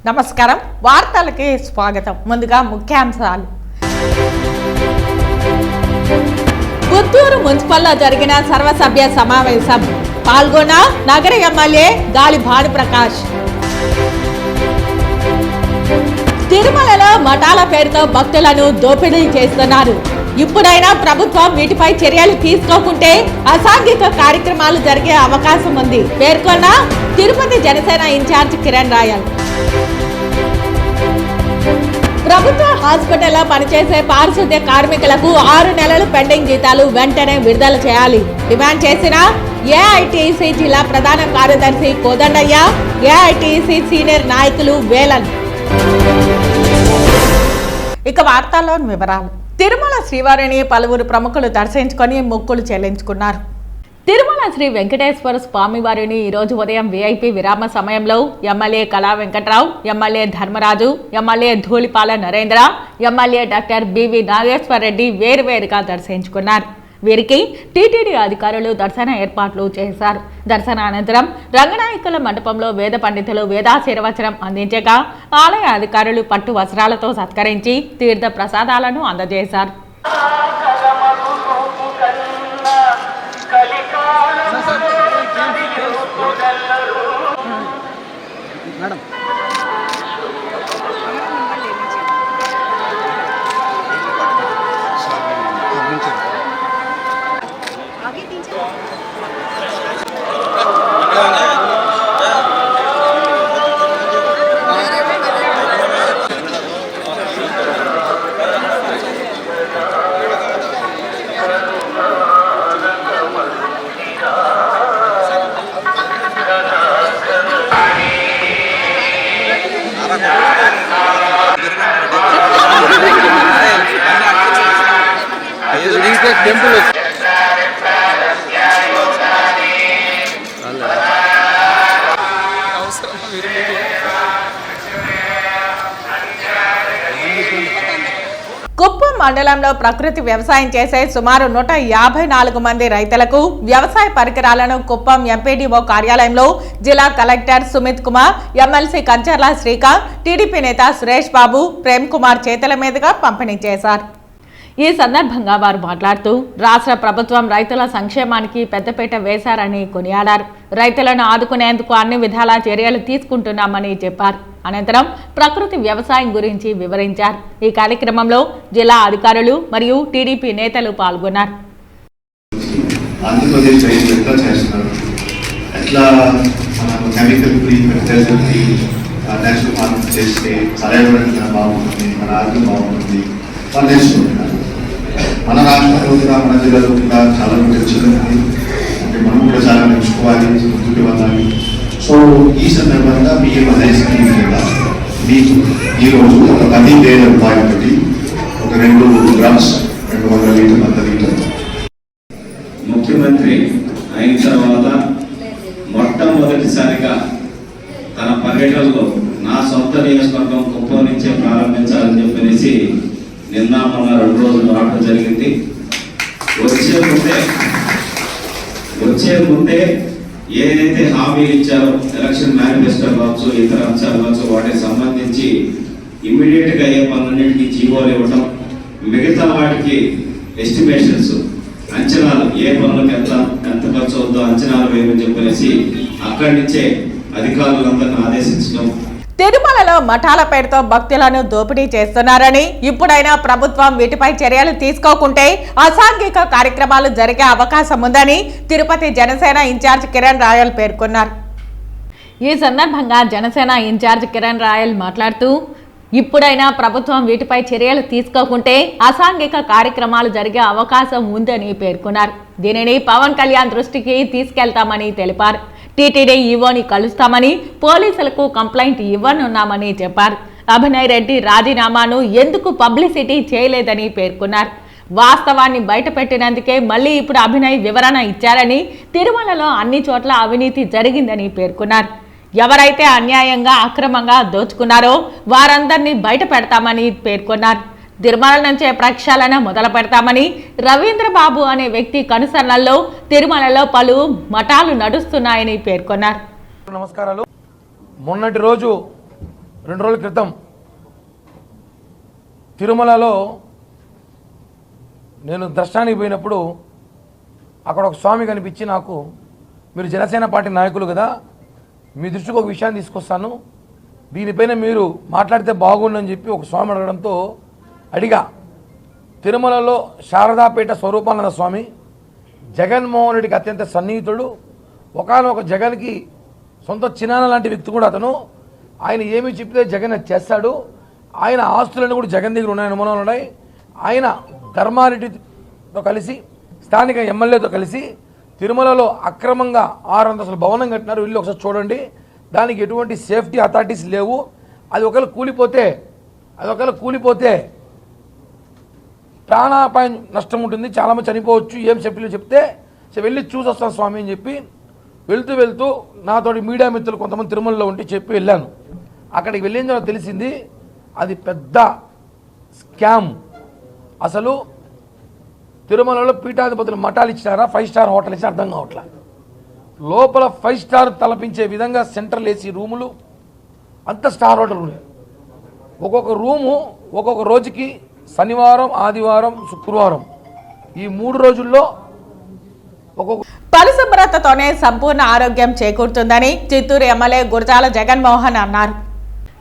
నమస్కారం వార్తలకి స్వాగతం. ముందుగా ముఖ్యాంశాలు. పుత్తూరు మున్సిపల్లో జరిగిన సర్వసభ్య సమావేశం పాల్గొన్న నగర ఎమ్మెల్యే గాలి భానుప్రకాష్. తిరుమలలో మఠాల పేరుతో భక్తులను దోపిడీ చేస్తున్నారు. ఇప్పుడైనా ప్రభుత్వం వీటిపై చర్యలు తీసుకోకుంటే అసాంఘిక కార్యక్రమాలు జరిగే అవకాశం ఉంది పేర్కొన్న తిరుపతి జనసేన ఇన్ఛార్జ్ కిరణ్ రాయల్. ప్రభుత్వ హాస్పిటల్లో పనిచేసే పారిశుద్ధ్య కార్మికులకు 6 నెలలు పెండింగ్ జీతాలు వెంటనే విడుదల చేయాలి డిమాండ్ చేసిన ఏఐటీసీ జిల్లా ప్రధాన కార్యదర్శి కోదండయ్య, ఏఐటీసీ సీనియర్ నాయకులు వేలన్. ఇక వార్తల్లోని వివరాలు. తిరుమల శ్రీవారిని పలువురు ప్రముఖులు దర్శించుకొని మొక్కులు చెల్లించుకున్నారు. తిరుమల శ్రీ వెంకటేశ్వర స్వామి వారిని ఈరోజు ఉదయం విఐపి విరామ సమయంలో MLA Kala Venkatrao, MLA Dharmaraju, MLA Dhulipala Narendra, MLA doctor B V Nageswara Reddy వేరువేరుగా దర్శించుకున్నారు. వీరికి టీటీడీ అధికారులు దర్శన ఏర్పాట్లు చేశారు. దర్శన అనంతరం రంగనాయకుల మండపంలో వేద పండితులు వేదాశీర్వచనం అందించగా ఆలయ అధికారులు పట్టు వస్త్రాలతో సత్కరించి తీర్థ ప్రసాదాలను అందజేశారు. కుప్పం మండలంలో ప్రకృతి వ్యవసాయం చేసే సుమారు 154 మంది రైతులకు వ్యవసాయ పరికరాలను కుప్పం ఎంపీడీఓ కార్యాలయంలో జిల్లా collector Sumit Kumar, MLC Kancharla Srikanth, TDP నేత సురేష్ బాబు, ప్రేమ్ కుమార్ చేతుల మీదుగా పంపిణీ చేశారు. ఈ సందర్భంగా వారు మాట్లాడుతూ రాష్ట్ర ప్రభుత్వం రైతుల సంక్షేమానికి పెద్దపీట వేశారని కొనియాడారు. రైతులను ఆదుకునేందుకు అన్ని విధాల చర్యలు తీసుకుంటున్నామని చెప్పారు. అనంతరం ప్రకృతి వ్యవసాయం గురించి వివరించారు. ఈ కార్యక్రమంలో జిల్లా అధికారులు మరియు టీడీపీ నేతలు పాల్గొన్నారు. మన రాష్ట్రంలో కూడా మన జిల్లాలో కూడా చాలా వచ్చింది. అంటే మనం కూడా చాలా నేర్చుకోవాలి, ముందుకు వెళ్ళాలి. సో ఈ సందర్భంగా మీ అదే స్కీమ్ కింద మీకు ఈరోజు ఒక 10,000 రూపాయలతోటి ఒక 2 గ్రామ్స్ 200 లీటర్ 100 లీటర్. ముఖ్యమంత్రి అయిన తర్వాత మొట్టమొదటిసారిగా తన పర్యటనలో నా సొంత నియోజకవర్గం కుప్పం నుంచే ప్రారంభించాలని చెప్పనేసి నిన్న మొన్న 2 రోజులు రావడం జరిగింది. వచ్చే ముందే ఏదైతే హామీలు ఇచ్చారో ఎలక్షన్ మేనిఫెస్టో కావచ్చు, ఇతర అంశాలు కావచ్చు, వాటికి సంబంధించి ఇమ్మీడియట్గా ఏ పనులన్నింటికి జీవోలు ఇవ్వటం, మిగతా వాటికి ఎస్టిమేషన్స్ అంచనాలు ఏ పనులకు ఎంత ఖర్చు అవుతుందో అంచనాలు వేయమని చెప్పనేసి అక్కడి నుంచే అధికారులందరినీ ఆదేశించడం. తిరుమలలో మఠాల పేరుతో భక్తులను దోపిడీ చేస్తున్నారని, ఇప్పుడైనా ప్రభుత్వం వీటిపై చర్యలు తీసుకోకుంటే అసాంఘిక కార్యక్రమాలు జరిగే అవకాశం ఉందని తిరుపతి జనసేన ఇన్ఛార్జ్ కిరణ్ రాయల్ పేర్కొన్నారు. ఈ సందర్భంగా జనసేన ఇన్ఛార్జ్ కిరణ్ రాయల్ మాట్లాడుతూ ఇప్పుడైనా ప్రభుత్వం వీటిపై చర్యలు తీసుకోకుంటే అసాంఘిక కార్యక్రమాలు జరిగే అవకాశం ఉందని పేర్కొన్నారు. దీనిని పవన్ కళ్యాణ్ దృష్టికి తీసుకెళ్తామని తెలిపారు. టీటీడీ ఈవోని కలుస్తామని, పోలీసులకు కంప్లైంట్ ఇవ్వనున్నామని చెప్పారు. అభినయ్ రెడ్డి రాజీనామాను ఎందుకు పబ్లిసిటీ చేయలేదని పేర్కొన్నారు. వాస్తవాన్ని బయటపెట్టినందుకే మళ్ళీ ఇప్పుడు అభినయ్ వివరణ ఇచ్చారని, తిరుమలలో అన్ని చోట్ల అవినీతి జరిగిందని పేర్కొన్నారు. ఎవరైతే అన్యాయంగా అక్రమంగా దోచుకున్నారో వారందరినీ బయట పెడతామని పేర్కొన్నారు. తిరుమల నుంచే ప్రక్షాళన మొదలు పెడతామని, రవీంద్రబాబు అనే వ్యక్తి కనుసరణల్లో తిరుమలలో పలు మఠాలు నడుస్తున్నాయని పేర్కొన్నారు. నమస్కారాలు. మొన్నటి రోజు 2 రోజుల క్రితం తిరుమలలో నేను దర్శనానికి పోయినప్పుడు అక్కడ ఒక స్వామి కనిపించి నాకు, మీరు జనసేన పార్టీ నాయకులు కదా, మీ దృష్టికి ఒక విషయాన్ని తీసుకొస్తాను, దీనిపైన మీరు మాట్లాడితే బాగుండని చెప్పి ఒక స్వామి అడగడంతో అడిగా. తిరుమలలో శారదాపేట స్వరూపానంద స్వామి జగన్మోహన్ రెడ్డికి అత్యంత సన్నిహితుడు, ఒకనొక జగన్కి సొంత చిన్నాన్న లాంటి వ్యక్తి కూడా అతను. ఆయన ఏమి చెప్తే జగన్ అది చేస్తాడు. ఆయన ఆస్తులన్నీ కూడా జగన్ దగ్గర ఉన్నాయని అనుమానాలు ఉన్నాయి. ఆయన ధర్మారెడ్డితో కలిసి స్థానిక ఎమ్మెల్యేతో కలిసి తిరుమలలో అక్రమంగా 6 అంతస్తుల భవనం కట్టినారు. వెళ్ళి ఒకసారి చూడండి. దానికి ఎటువంటి సేఫ్టీ అథారిటీస్ లేవు. అది ఒకవేళ కూలిపోతే ప్రాణాపాయం నష్టం ఉంటుంది, చాలామంది చనిపోవచ్చు, ఏం సేఫ్టీలో చెప్తే వెళ్ళి చూసి వస్తాను స్వామి అని చెప్పి వెళ్తూ నాతోటి మీడియా మిత్రులు కొంతమంది తిరుమలలో ఉంటే చెప్పి వెళ్ళాను. అక్కడికి వెళ్ళిన తర్వాత తెలిసింది అది పెద్ద స్కామ్. అసలు తిరుమలలో పీఠాధిపతులు మఠాలు ఇచ్చినారా, 5 స్టార్ హోటల్ ఇచ్చినా అర్థం కావట్లా. లోపల 5 స్టార్ తలపించే విధంగా సెంట్రల్ ఏసీ రూములు, అంత స్టార్ హోటల్ ఉన్నాయి. ఒక్కొక్క రూము ఒక్కొక్క రోజుకి శనివారం, ఆదివారం, శుక్రవారం ఈ 3 రోజుల్లో ఒక్కొక్క. పరిశుభ్రతతోనే సంపూర్ణ ఆరోగ్యం చేకూరుతుందని చిత్తూరు ఎమ్మెల్యే గురజాల జగన్మోహన్ అన్నారు.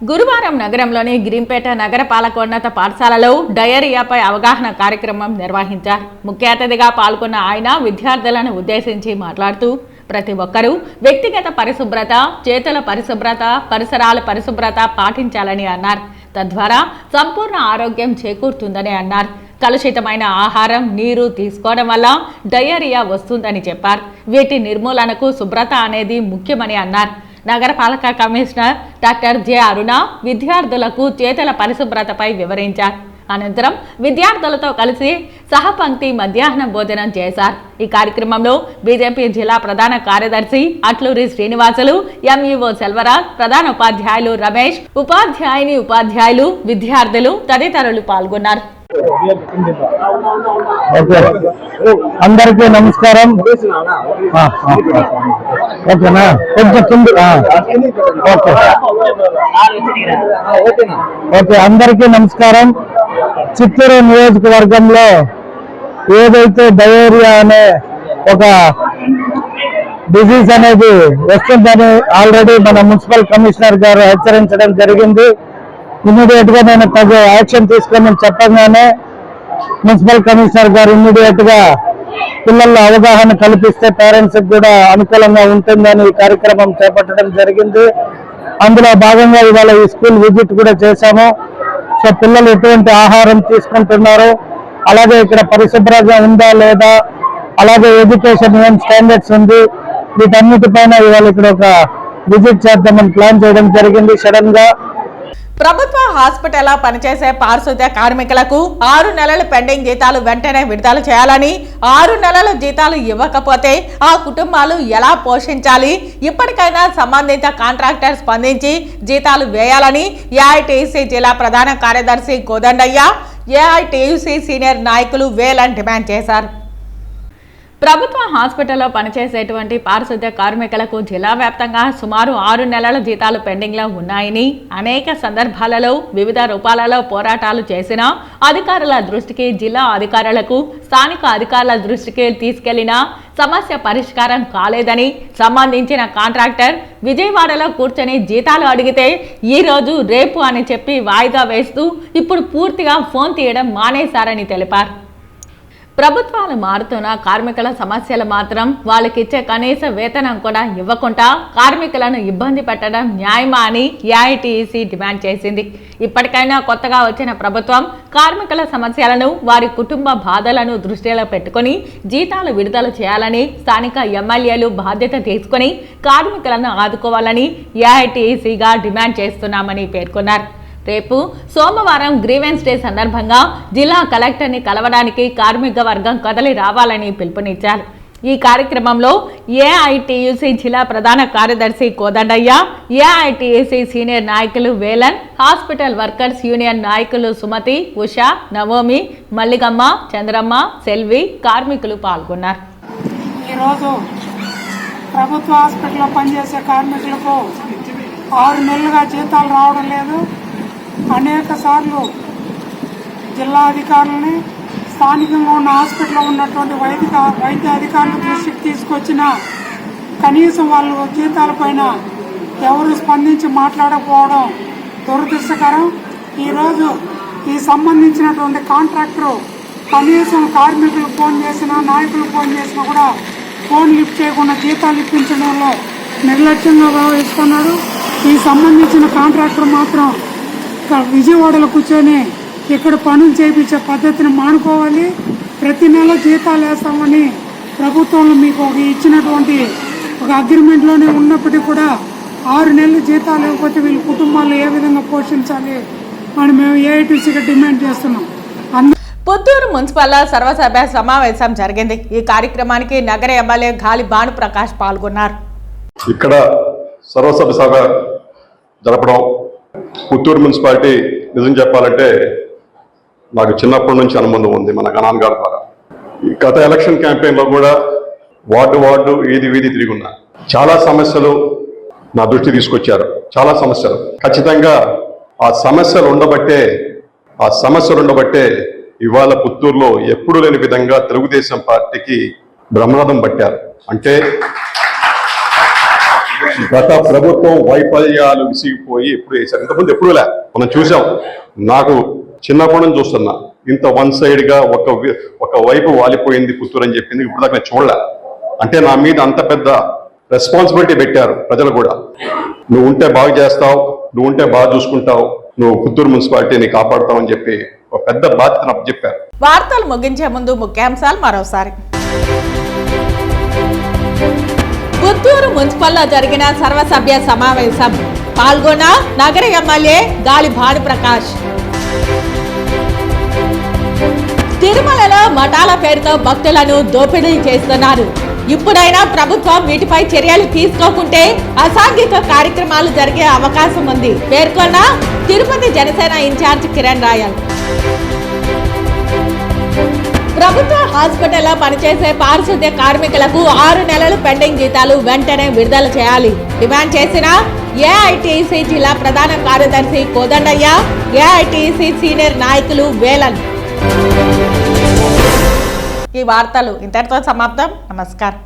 గురువారం నగరంలోని గిరింపేట నగర పాలకోన్నత పాఠశాలలో డయేరియాపై అవగాహన కార్యక్రమం నిర్వహించారు. ముఖ్య అతిథిగా పాల్గొన్న ఆయన విద్యార్థులను ఉద్దేశించి మాట్లాడుతూ ప్రతి ఒక్కరూ వ్యక్తిగత పరిశుభ్రత, చేతుల పరిశుభ్రత, పరిసరాల పరిశుభ్రత పాటించాలని అన్నారు. తద్వారా సంపూర్ణ ఆరోగ్యం చేకూరుతుందని అన్నారు. కలుషితమైన ఆహారం, నీరు తీసుకోవడం వల్ల డయేరియా వస్తుందని చెప్పారు. వీటి నిర్మూలనకు శుభ్రత అనేది ముఖ్యమని అన్నారు. నగరపాలక కమిషనర్ డాక్టర్ జె అరుణ విద్యార్థులకు చేతుల పరిశుభ్రతపై వివరించారు. అనంతరం విద్యార్థులతో కలిసి సహపంక్తి మధ్యాహ్న భోజనం చేశారు. ఈ కార్యక్రమంలో బీజేపీ జిల్లా ప్రధాన కార్యదర్శి అట్లూరి శ్రీనివాసులు, ఎంఈఓ సెల్వరాజ్, ప్రధాన ఉపాధ్యాయులు రమేష్, ఉపాధ్యాయులు, విద్యార్థులు తదితరులు పాల్గొన్నారు. అందరికీ నమస్కారం. ఓకేనా, కొంచెం ఓకే. అందరికీ నమస్కారం. చిత్తూరు నియోజకవర్గంలో ఏదైతే డయేరియా అనే ఒక డిజీజ్ అనేది వస్తుందని ఆల్రెడీ మన మున్సిపల్ కమిషనర్ గారు హెచ్చరించడం జరిగింది. ఇమ్మీడియట్ గా నేను తగు యాక్షన్ తీసుకొని చెప్పగానే మున్సిపల్ కమిషనర్ గారు ఇమ్మీడియట్ గా పిల్లల్లో అవగాహన కల్పిస్తే పేరెంట్స్ కూడా అనుకూలంగా ఉంటుందని ఈ కార్యక్రమం చేపట్టడం జరిగింది. అందులో భాగంగా ఇవాళ ఈ స్కూల్ విజిట్ కూడా చేశాము. సో పిల్లలు ఎటువంటి ఆహారం తీసుకుంటున్నారు, అలాగే ఇక్కడ పరిశుభ్రంగా ఉందా లేదా, అలాగే ఎడ్యుకేషన్ ఏం స్టాండర్డ్స్ ఉంది, వీటన్నిటిపైన ఇవాళ ఇక్కడ ఒక విజిట్ చేద్దామని ప్లాన్ చేయడం జరిగింది సడన్ గా. ప్రభుత్వ హాస్పిటల్లో పనిచేసే పారిశుద్ధ్య కార్మికులకు 6 నెలల పెండింగ్ జీతాలు వెంటనే విడుదల చేయాలని, 6 నెలల జీతాలు ఇవ్వకపోతే ఆ కుటుంబాలు ఎలా పోషించాలి, ఇప్పటికైనా సంబంధిత కాంట్రాక్టర్ స్పందించి జీతాలు వేయాలని ఏఐటీయూసీ జిల్లా ప్రధాన కార్యదర్శి కోదండయ్య, ఏఐటీయూసీ సీనియర్ నాయకులు వేలన్ డిమాండ్ చేశారు. ప్రభుత్వ హాస్పిటల్లో పనిచేసేటువంటి పారిశుద్ధ్య కార్మికులకు జిల్లా వ్యాప్తంగా సుమారు 6 నెలల జీతాలు పెండింగ్లో ఉన్నాయని, అనేక సందర్భాలలో వివిధ రూపాలలో పోరాటాలు చేసిన అధికారుల దృష్టికి, జిల్లా అధికారులకు, స్థానిక అధికారుల దృష్టికి తీసుకెళ్లిన సమస్య పరిష్కారం కాలేదని, సంబంధించిన కాంట్రాక్టర్ విజయవాడలో కూర్చొని జీతాలు అడిగితే ఈ రోజు రేపు అని చెప్పి వాయిదా వేస్తూ ఇప్పుడు పూర్తిగా ఫోన్ తీయడం మానేశారని తెలిపారు. ప్రభుత్వాలు మారుతున్న కార్మికుల సమస్యలు మాత్రం వాళ్ళకిచ్చే కనీస వేతనం కూడా ఇవ్వకుండా కార్మికులను ఇబ్బంది పెట్టడం న్యాయమా అని ఏఐటీయూసీ డిమాండ్ చేసింది. ఇప్పటికైనా కొత్తగా వచ్చిన ప్రభుత్వం కార్మికుల సమస్యలను, వారి కుటుంబ బాధలను దృష్టిలో పెట్టుకుని జీతాలు విడుదల చేయాలని, స్థానిక ఎమ్మెల్యేలు బాధ్యత తీసుకుని కార్మికులను ఆదుకోవాలని ఏఐటీయూసీగా డిమాండ్ చేస్తున్నామని పేర్కొన్నారు. రేపు సోమవారం గ్రీవెన్స్ డే సందర్భంగా జిల్లా కలెక్టర్ని కలవడానికి కార్మిక వర్గం కదలి రావాలని పిలుపునిచ్చారు. ఈ కార్యక్రమంలో ఏఐటీయూసీ జిల్లా ప్రధాన కార్యదర్శి కోదండయ్య, ఏఐటీయూసీ సీనియర్ నాయకులు వేలన్, హాస్పిటల్ వర్కర్స్ యూనియన్ నాయకులు సుమతి, ఉషా, నవోమి, మల్లిగమ్మ, చంద్రమ్మ, సెల్వి కార్మికులు పాల్గొన్నారు. ఈరోజు ప్రభుత్వ హాస్పిటల్లో పనిచేసే కార్మికులకు 6 నెలలుగా జీతాలు రావడం లేదు. అనేక సార్లు జిల్లా అధికారులని, స్థానికంగా ఉన్న హాస్పిటల్లో ఉన్నటువంటి వైద్య అధికారుల దృష్టికి తీసుకొచ్చిన కనీసం వాళ్ళు జీతాలపైన ఎవరు స్పందించి మాట్లాడకపోవడం దురదృష్టకరం. ఈరోజు ఈ సంబంధించినటువంటి కాంట్రాక్టరు కనీసం కార్మికులు ఫోన్ చేసినా, నాయకులు ఫోన్ చేసినా కూడా ఫోన్ లిఫ్ట్ చేయకుండా జీతాలు ఇప్పించడంలో నిర్లక్ష్యంగా వ్యవహరిస్తున్నాడు. ఈ సంబంధించిన కాంట్రాక్టర్ మాత్రం విజయవాడలో కూర్చొని ఇక్కడ పనులు చేయించే పద్ధతిని మానుకోవాలి. ప్రతి నెల జీతాలు వేస్తామని ప్రభుత్వంలో మీకు ఇచ్చినటువంటి ఒక అగ్రిమెంట్లోనే ఉన్నప్పటికీ కూడా 6 నెలలు జీతాలు ఇవ్వకపోతే వీళ్ళ కుటుంబాలు ఏ విధంగా పోషించాలి అని మేము ఏఐటీసీగా డిమాండ్ చేస్తున్నాం. పుత్తూరు మున్సిపల్ సర్వసభ్య సమావేశం జరిగింది. ఈ కార్యక్రమానికి నగర ఎమ్మెల్యే గాలి భానుప్రకాష్ పాల్గొన్నారు. ఇక్కడ సర్వసభ్య సభ జరపడం పుత్తూరు మున్సిపాలిటీ నిజం చెప్పాలంటే నాకు చిన్నప్పటి నుంచి అనుబంధం ఉంది మన గణాన్ గారి ద్వారా. గత ఎలక్షన్ క్యాంపెయిన్లో కూడా వార్డు వీధి తిరిగి ఉన్నా. చాలా సమస్యలు నా దృష్టి తీసుకొచ్చారు. చాలా సమస్యలు ఖచ్చితంగా ఆ సమస్యలు ఉండబట్టే ఇవాళ పుత్తూరులో ఎప్పుడూ లేని విధంగా తెలుగుదేశం పార్టీకి బ్రహ్మరథం పట్టారు. అంటే గత ప్రభుత్వం వైఫల్యాలు విసిగిపోయి ఎప్పుడు వేశారు. ఇంతకుముందు ఎప్పుడూ లే. మనం చూసాం. నాకు చిన్నప్పటి నుంచి చూస్తున్నా ఇంత వన్ సైడ్ గా ఒక వైపు వాలిపోయింది పుత్తూరు అని చెప్పింది ఇప్పుడు దాకా నేను చూడలే. అంటే నా మీద అంత పెద్ద రెస్పాన్సిబిలిటీ పెట్టారు ప్రజలు కూడా. నువ్వు ఉంటే బాగా చేస్తావు, నువ్వు ఉంటే బాగా చూసుకుంటావు, నువ్వు పుత్తూరు మున్సిపాలిటీని కాపాడుతావు అని చెప్పి ఒక పెద్ద బాధ్యతను అప్పచెప్పారు. వార్తలు ముగించే ముందు ముఖ్యాంశాలు మరోసారి. పుత్తూరు మున్సిపల్లో జరిగిన సర్వసభ్య సమావేశం పాల్గొన్న నగర ఎమ్మెల్యే గాలి భానుప్రకాష్. తిరుమలలో మఠాల పేరుతో భక్తులను దోపిడీ చేస్తున్నారు. ఇప్పుడైనా ప్రభుత్వం వీటిపై చర్యలు తీసుకోకుంటే అసాంఘిక కార్యక్రమాలు జరిగే అవకాశం ఉంది పేర్కొన్న తిరుపతి జనసేన ఇన్ఛార్జ్ కిరణ్ రాయల్. ప్రభుత్వ హాస్పిటల్లో పనిచేసే పారిశుద్ధ్య కార్మికులకు 6 నెలలు పెండింగ్ జీతాలు వెంటనే విడుదల చేయాలి డిమాండ్ చేసిన ఏఐటీసీ జిల్లా ప్రధాన కార్యదర్శి కోదండయ్య, ఏఐటీసీ సీనియర్ నాయకులు వేలన్. ఈ వార్తలు ఇంతటితో సమాప్తం. నమస్కారం.